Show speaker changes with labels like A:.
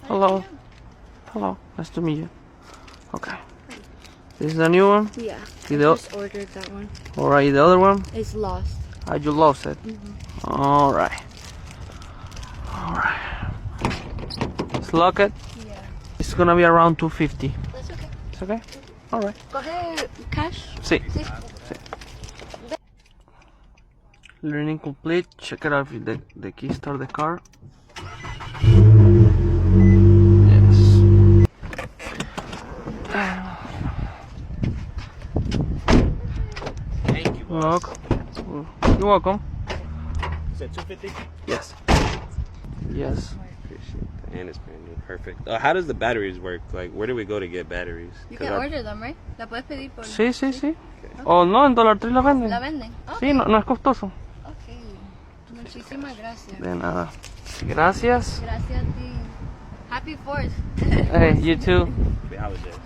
A: Hello. Hello. Nice to meet you. Okay. This is the new one?
B: Yeah.
A: I
B: just ordered that one.
A: Alright, the other one?
B: It's lost.
A: Ah, you lost it. Alright. Alright. Let's lock it.
B: Yeah.
A: It's gonna be around 250.
B: That's okay.
A: It's okay? Alright.
B: Coge cash.
A: Sí.
B: Sí.
A: Learning complete. Check it out if the key start the car. Yes.
C: Thank you.
A: Lock. You're welcome.
C: Is that 250?
A: Yes. Yes.
C: Appreciate that. And it's brand new. Perfect. How does the batteries work? Like, where do we go to get batteries?
B: You can order them, right? La puedes pedir por...
A: Sí, sí, sí. O no, en Dollar Tree la venden.
B: ¿La venden?
A: Sí, no es costoso.
B: Ok. Muchísimas gracias.
A: De nada. Gracias.
B: Gracias a ti. Happy 4th.
A: Hey, you too.
C: Happy holiday.